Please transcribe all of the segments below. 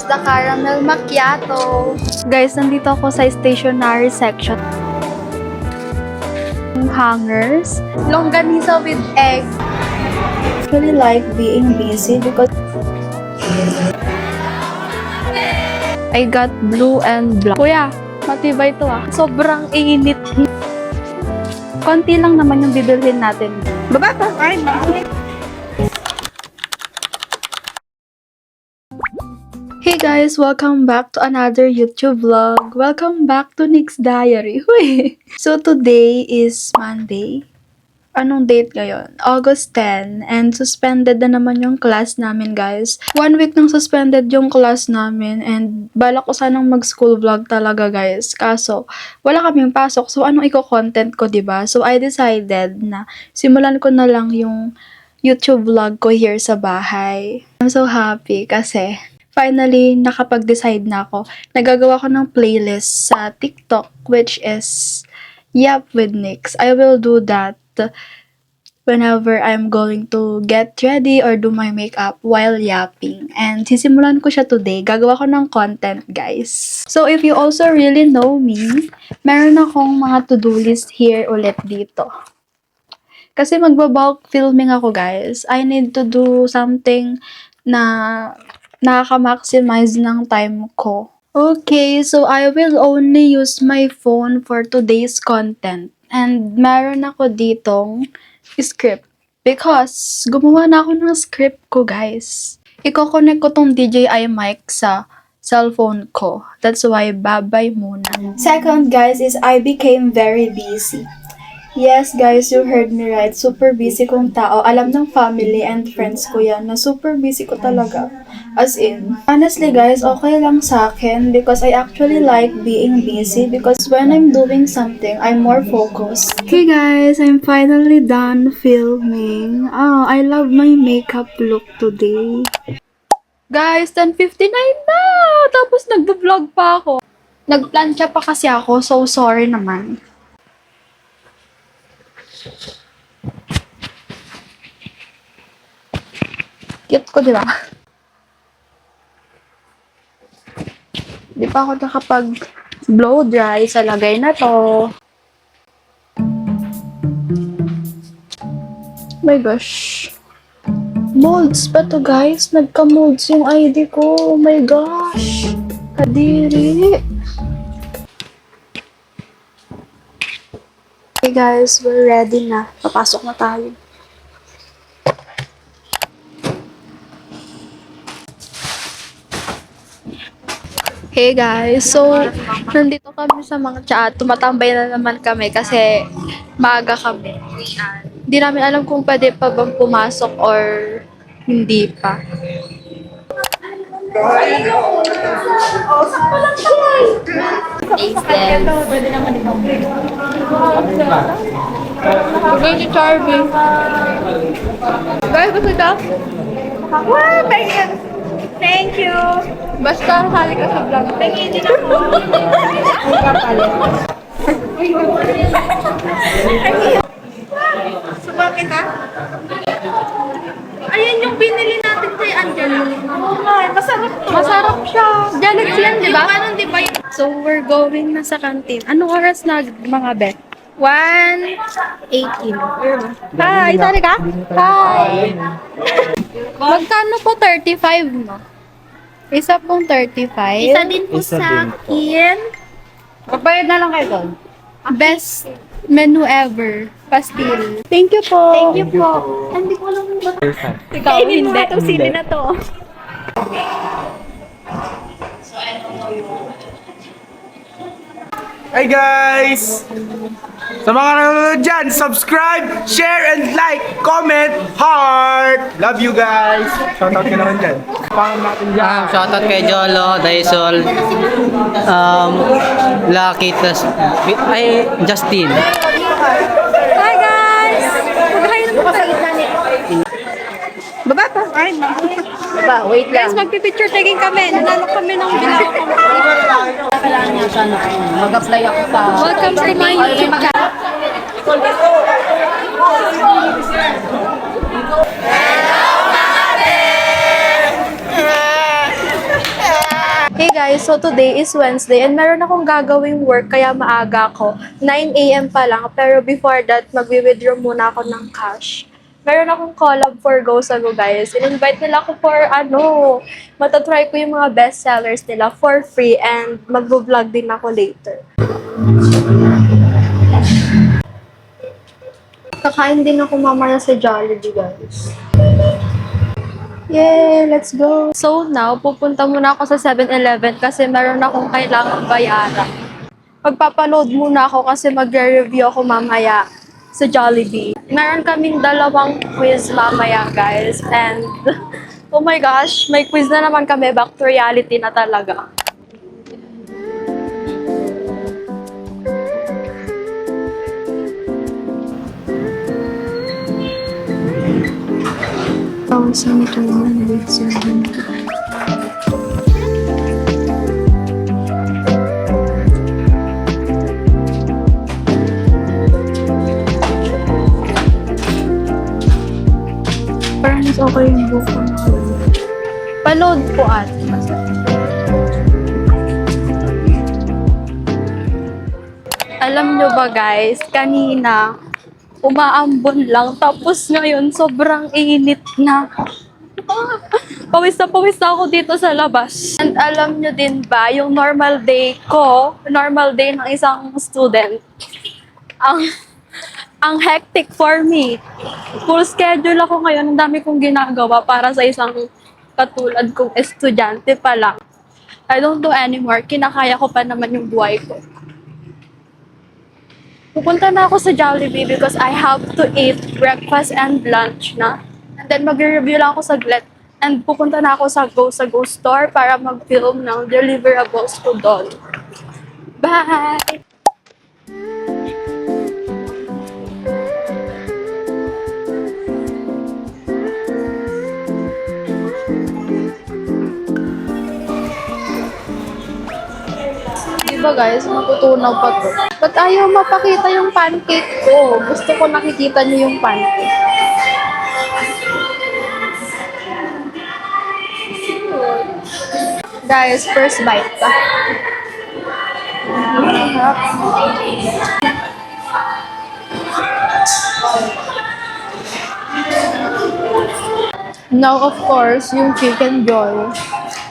the caramel macchiato. Guys, nandito ako sa stationery section. Hangers, longganisa with egg. I really like being busy because I got blue and black. Kuya, matibay to ah. Sobrang init. Konti lang naman yung bibilhin natin. Baba pa. Ay, Hey guys, welcome back to another YouTube vlog. Welcome back to Nick's Diary. Huy! So today is Monday. Anong date ngayon? August 10. And suspended na naman yung class namin, guys. 1 week nang suspended yung class namin. And balak ko sanang mag-school vlog talaga, guys. Kaso, wala kaming pasok. So, anong i-content ko, diba? So, I decided na simulan ko na lang yung YouTube vlog ko here sa bahay. I'm so happy kasi finally, nakapag-decide na ako. Nagagawa ko ng playlist sa TikTok, which is Yap with Nix. I will do that whenever I'm going to get ready or do my makeup while yapping. And sisimulan ko siya today. Gagawa ko ng content, guys. So, if you also really know me, meron akong mga to-do list here ulit dito. Kasi magba-bulk filming ako, guys. I need to do something na nakaka-maximize ng time ko. Okay, so I will only use my phone for today's content. And meron ako ditong script. Because gumawa na ako ng script ko, guys. Iko-connect ko tong DJI mic sa cellphone ko. That's why, bye-bye muna. second, guys, is I became very busy. Yes, guys, you heard me right. Super busy kong tao. Alam ng family and friends ko yan na super busy ko talaga. As in, honestly, guys, okay lang sa akin because I actually like being busy because when I'm doing something, I'm more focused. Okay, guys, I'm finally done filming. I love my makeup look today. Guys, 10:59 na! Tapos nagbo-vlog pa ako. Nagplansya pa kasi ako, so sorry naman. Cute ko, di ba? Di pa ako nakapag blow dry sa lagay na to. Oh my gosh. Molds pa to, guys. Nagka-molds yung ID ko. Oh my gosh. Kadiri. Okay, guys. We're ready na. Papasok na tayo. Hey guys, so nandito kami sa mga chat. Tumatambay na naman kami kasi maaga kami. Hindi namin alam kung pwede pa bang pumasok or hindi pa. We're going to Charby. Guys, gusto ito? Wow, thank you. Basta hali ka sa vlog. Tingin din ako. Subang kita. Ayan yung binili natin kay Angela. Oo nga, masarap to. Masarap siya. Galaxy yan, di ba? Yung ano, di ba? So, we're going na sa canteen. Anong oras na, mga bet? 1:18. Hi, sorry ka? Hi! Magkano po 35, no? Isa pong 35. Isa din po sa akin. Magbayad na lang kayo doon. Best menu ever. Pastil. Thank you po. Thank you po. Hindi ko alam ba? Ikaw, Kainin mo hindi. nga itong sili na to. Hi guys! Sa mga nanonood dyan, subscribe, share, and like, comment, heart! Love you guys! Shoutout ka naman dyan. Pangan natin dyan. Shoutout kay Jolo, Daisol, Lucky, Justin. Hi, guys! Mag-hi na po kayo. Baba pa. Ay, Ba, wait guys, magpipicture taking kami. Nanalo kami ng bilang. Kailangan niya sana mag-apply ako sa... Welcome to my YouTube channel. Guys, so today is Wednesday and meron akong gagawing work kaya maaga ako. 9 a.m. pa lang, pero before that, magwi-withdraw muna ako ng cash. Meron akong collab for Go Sago, guys. In-invite nila ako for, matatry ko yung mga best sellers nila for free and mag-vlog din ako later. Kakain din ako mamaya sa Jollibee, guys. Yay! Let's go! So now, pupunta muna ako sa 7-Eleven kasi meron akong kailangang bayaran. Magpapaload muna ako kasi magre-review ako mamaya sa Jollibee. Meron kaming dalawang quiz mamaya, guys. And, oh my gosh, may quiz na naman kami. Back to reality na talaga. Parang mas okay yung buko na. Paload po at. Alam nyo ba guys, kanina umaambon lang tapos ngayon sobrang init na. Pawis na ako dito sa labas. And alam nyo din ba, yung normal day ko, normal day ng isang student, ang hectic for me. Full schedule ako ngayon, ang dami kong ginagawa para sa isang katulad kong estudyante pa lang. I don't do anymore, kinakaya ko pa naman yung buhay ko. Pupunta na ako sa Jollibee because I have to eat breakfast and lunch na. And then mag-review lang ako saglit. And pupunta na ako sa Go store para mag-film ng deliverables ko doon. Bye! Diba guys, matutunaw pa to. Ba't ayaw mapakita yung pancake ko? Gusto ko nakikita niyo yung pancake. Guys, first bite pa. Now, of course, yung Chicken Joy.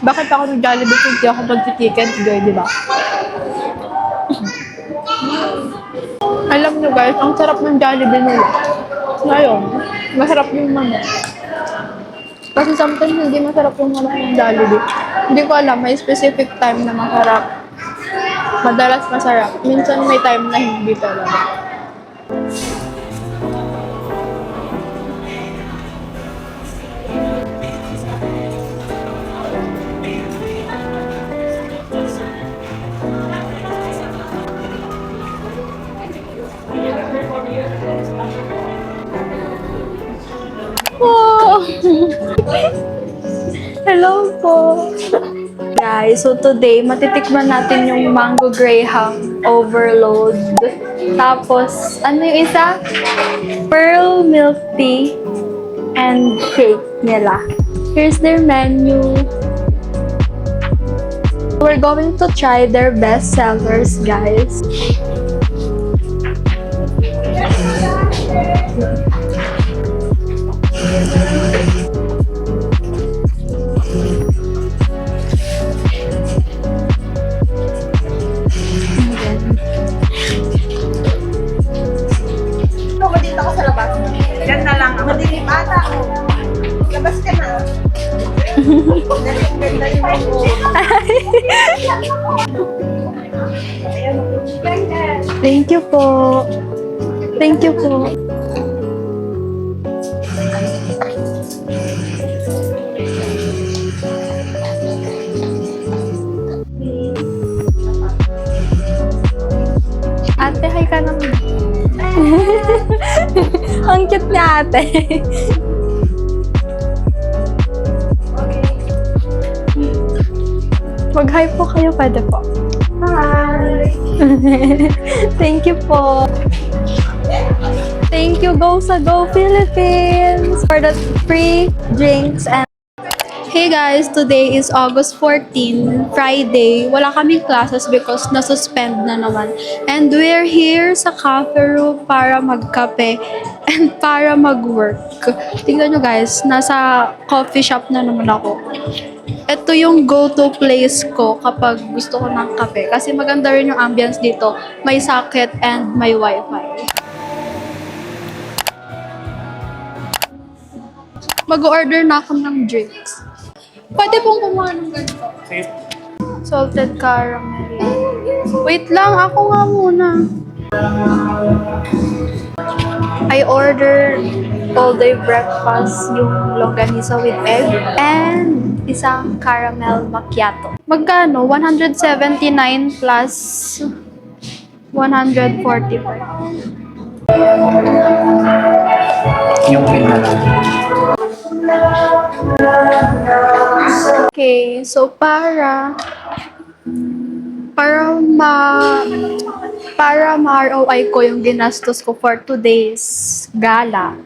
Bakit ako nag-Jollibee kung di ako mag-Chicken Joy, di ba? Alam nyo guys, ang sarap ng Jollibee nila. Ngayon, masarap yung manok. Kasi sometimes hindi masarap yung manok ng Jollibee. Hindi ko alam, may specific time na masarap. Madalas masarap. Minsan may time na hindi talaga. Oh! Hello po! Guys, so today, matitikman natin yung Mango Graham Overload. Tapos, ano yung isa? Pearl Milk Tea and cake nila. Here's their menu. We're going to try their best sellers, guys. Dito ako sa labas. Yan na lang. Madilim ata ako. Labas ka na. Ganda yung ako. Thank you po. Thank you po. Ate, hi ka naman. Ang cute ni ate. Mag-hi po kayo, pwede po. Hi! Thank you po. Thank you, Go Sago Philippines, for the free drinks and Hey guys, today is August 14, Friday. Wala kaming classes because na-suspend na naman. And we're here sa cafe room para magkape and para mag-work. Tingnan nyo guys, nasa coffee shop na naman ako. Ito yung go-to place ko kapag gusto ko ng kape. Kasi maganda rin yung ambience dito. May socket and may wifi. Mag-order na ako ng drinks. Pwede pong kumuha ng ganito. Salted caramel. Wait lang, ako nga muna. I ordered all-day breakfast, yung longganisa with egg, and isang caramel macchiato. Magkano? 179 plus 145. Yung pin na lang. Okay, so para ma-ROI ko yung ginastos ko for today's gala,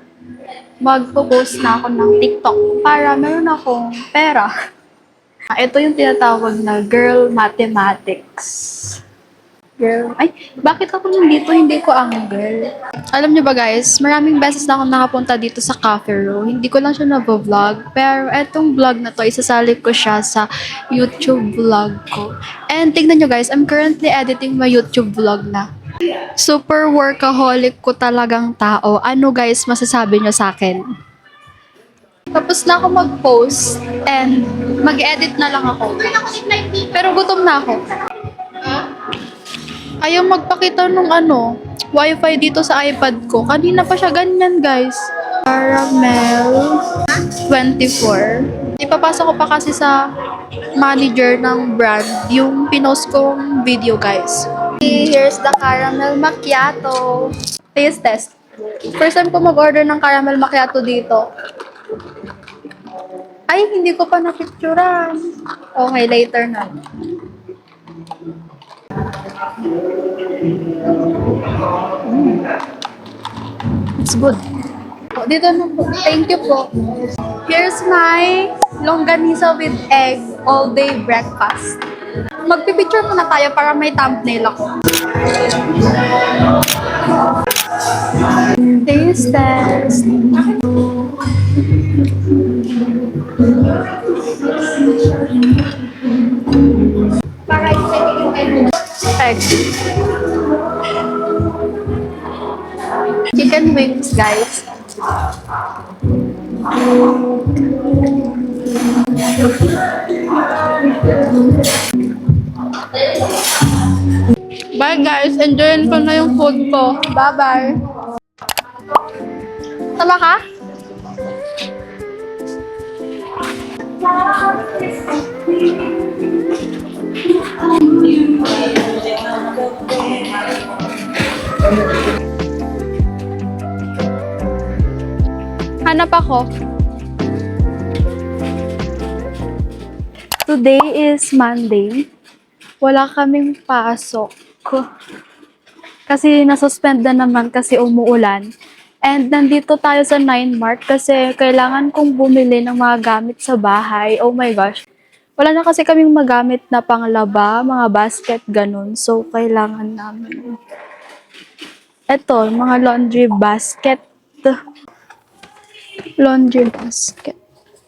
magpo-post na ako ng TikTok para meron akong pera. Ito yung tinatawag na girl mathematics. Girl, ay, bakit ako nandito? Hindi ko ang girl. Alam niyo ba guys, maraming beses na ako nakapunta dito sa cafe room. Hindi ko lang siya na-vlog. Pero etong vlog na to, isasali ko siya sa YouTube vlog ko. And tingnan niyo guys, I'm currently editing my YouTube vlog na. Super workaholic ko talagang tao. Ano guys, masasabi niyo sa akin? Tapos na ako mag-post and mag-edit na lang ako. Pero gutom na ako. Ayaw magpakita nung wifi dito sa iPad ko. Kanina pa siya ganyan, guys. Caramel 24. Ipapasa ko pa kasi sa manager ng brand yung pinost kong video, guys. Here's the caramel macchiato. Taste test. First time ko mag-order ng caramel macchiato dito. Ay, hindi ko pa napicturean. Okay, later na. It's good. Dito na po. Thank you po. Here's my longganisa with egg all-day breakfast. Magpipicture muna tayo para may thumbnail ako. Taste test. Egg. Chicken wings, guys. Bye guys, enjoyin ko na yung food ko. Bye-bye. Tama ka? Hanap ako. Today is Monday. Wala kaming pasok. Kasi nasuspend na naman kasi umuulan. And nandito tayo sa 9 Mart kasi kailangan kong bumili ng mga gamit sa bahay. Oh my gosh. Wala na kasi kaming magamit na panglaba, mga basket, ganun. So, kailangan namin. Ito, mga laundry basket. Laundry basket.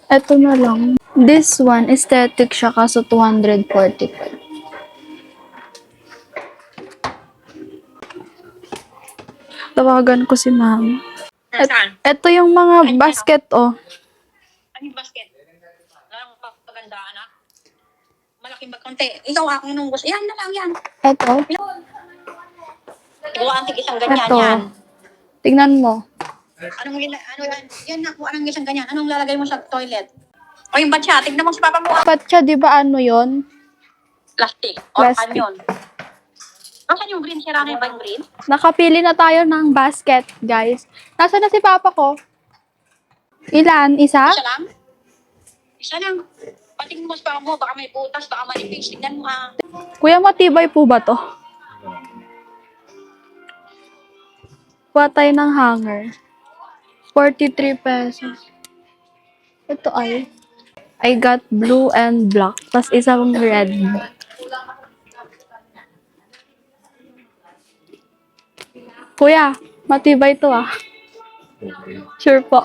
Ito na lang. This one, aesthetic siya kaso 245. Tawagan ko si ma'am. Saan? Ito yung mga basket, oh. Anong basket? Lang paganda, anak. Malaking bag konti. Ikaw ako nung gusto. Yan na lang yan. Ito. Ikaw ang isang ganyan Ito. yan. Tingnan mo. Ano yan? Yan ako, anong isang ganyan? Anong lalagay mo sa toilet? O yung batya, tignan mo si papa mo. Dapat siya, di ba ano yon? Plastic. O Plastic. kanyon. Asan yung green? Sira na ba yung green? Nakapili na tayo ng basket, guys. Nasaan na si papa ko? Ilan? Isa? Isa lang? Isa lang. Patingin mo sa papa mo, baka may butas, baka manipis. Tignan mo ah. Kuya, matibay po ba to? Kuha tayo ng hanger. 43 pesos. Ito ay. I got blue and black, tas isang red. Kuya, matibay to ah. Sure po.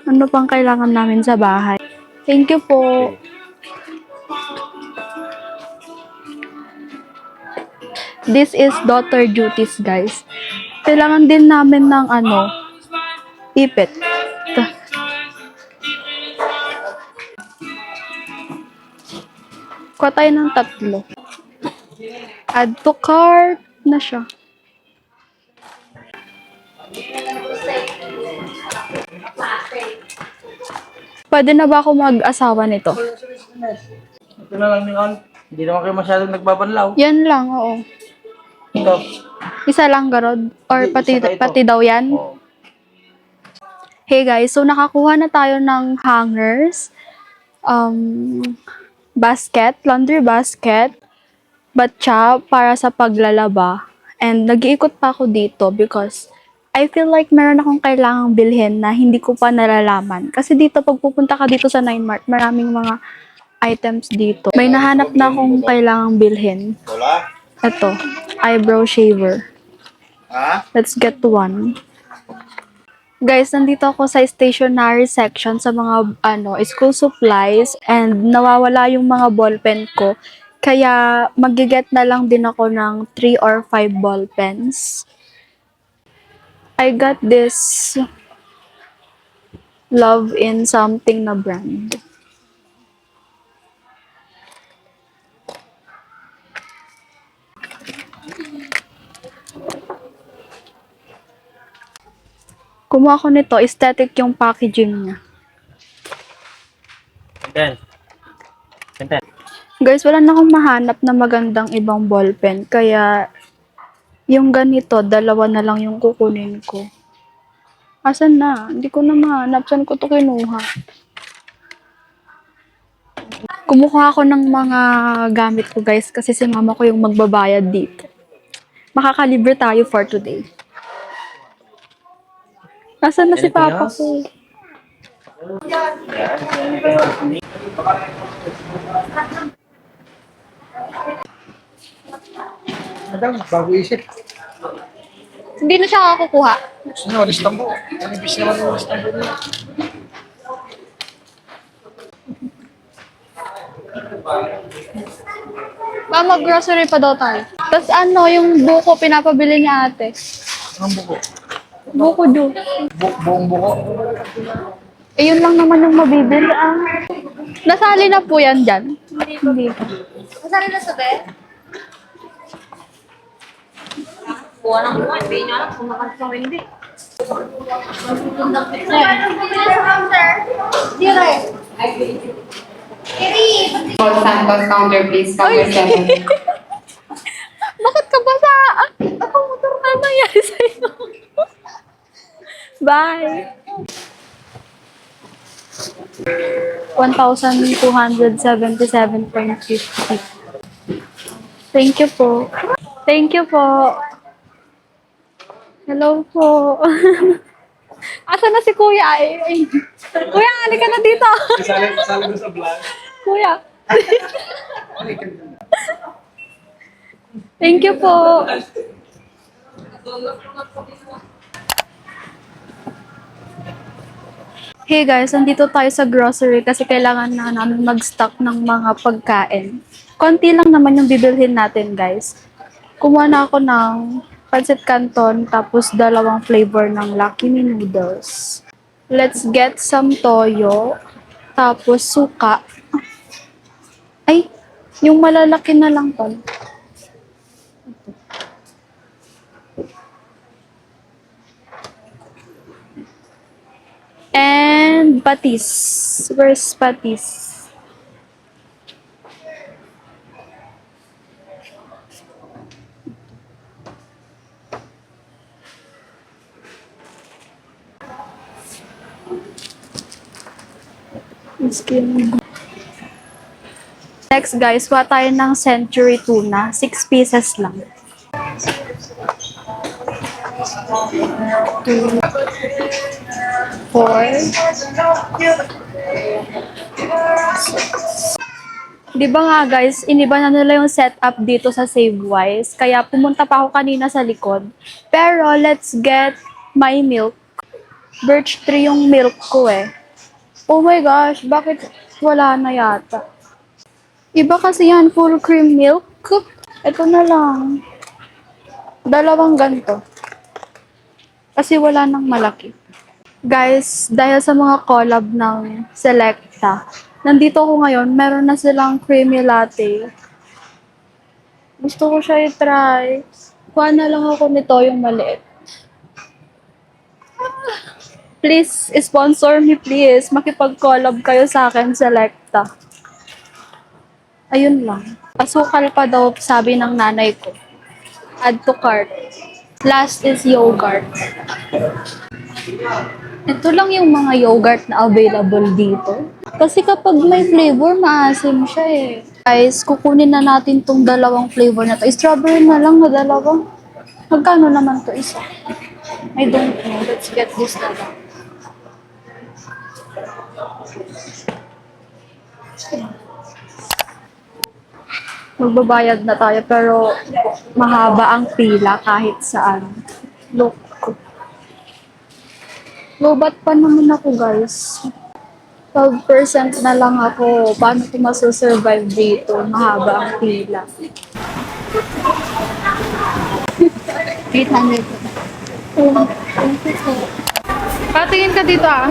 Ano pang kailangan namin sa bahay? Thank you po. This is daughter duties, guys. Kailangan din namin ng ipit. Kuha tayo ng 3. Add to cart na siya. Pwede na ba ako mag-asawa nito? Ito na lang ni On. Hindi naman kayo masyadong nagbabanlaw. Yan lang, oo. Ito. Isa lang garod? Or Hindi, pati, isa pa ito. pati daw yan? Oo. Hey guys, so nakakuha na tayo ng hangers, basket, laundry basket, batya para sa paglalaba. And nag-iikot pa ako dito because I feel like meron akong kailangang bilhin na hindi ko pa nalalaman. Kasi dito, pag pupunta ka dito sa 9mart, maraming mga items dito. May nahanap na akong kailangang bilhin. Wala? Ito, eyebrow shaver. Ha? Let's get one. Guys, nandito ako sa stationery section sa mga school supplies and nawawala yung mga ballpen ko. Kaya magiget na lang din ako ng 3 or 5 ballpens. I got this Love in something na brand. Kumuha ko nito, aesthetic yung packaging niya. Guys, wala na akong mahanap na magandang ibang ballpen. Kaya, yung ganito, 2 na lang yung kukunin ko. Asan na? Hindi ko na mahanap. Saan ko to kinuha? Kumuha ako ng mga gamit ko, guys, kasi si mama ko yung magbabayad dito. Makakalibre tayo for today. Asan na si papa ko? Madam, bago isip. Hindi na siya kakukuha. Gusto nyo, Istanbul. Manipis naman yung Istanbul niya. Mama, grocery pa daw tayo. Tapos yung buko pinapabili ni ate. Ang buko. Buko juice. Buong buko. Eh, yun lang naman yung mabibili Nasali na po yan dyan. Hindi pa. Masali na sa bed? Buwan ng buwan, hindi niya alam kung nakasama o hindi. Call Santos counter, please. Counter 7. Bakit ka ba sa... Ako motor na nangyari sa'yo. Bye. 1,277.50. Thank you po. Thank you po. Hello po. Asa na si Kuya? Kuya, halika na dito. Sali mo sa vlog. Kuya. Thank you po. Hey guys, nandito tayo sa grocery kasi kailangan na namin mag-stock ng mga pagkain. Konti lang naman yung bibilhin natin, guys. Kumuha na ako ng pancit canton tapos 2 flavor ng Lucky Me noodles. Let's get some toyo tapos suka. Ay, yung malalaki na lang pala. And patis. Where's patis? Next guys, kuha tayo ng century tuna. 6 pieces lang. Di ba nga guys, iniba na nila yung setup dito sa SaveWise. Kaya pumunta pa ako kanina sa likod. Pero let's get my milk. Birch tree yung milk ko eh. Oh my gosh, bakit wala na yata? Iba kasi yan, full cream milk. Ito na lang. Dalawang ganito. Kasi wala nang malaki. Guys, dahil sa mga collab ng Selecta, nandito ako ngayon, meron na silang creamy latte. Gusto ko siya i-try. Kuha na lang ako nito yung maliit. Please, sponsor me please. Makipag-collab kayo sa akin, Selecta. Ayun lang. Asukal pa daw, sabi ng nanay ko. Add to cart. Last is yogurt. Ito lang yung mga yogurt na available dito. Kasi kapag may flavor, maasim siya eh. Guys, kukunin na natin tong dalawang flavor na to. Strawberry na lang na dalawa. Magkano naman to isa? I don't know. Let's get this na lang. Magbabayad na tayo pero mahaba ang pila kahit saan. Look. Lobat pa naman ako guys. 12% na lang ako. Paano ko masusurvive dito? Mahaba ang pila. 800. Patingin ka dito ah.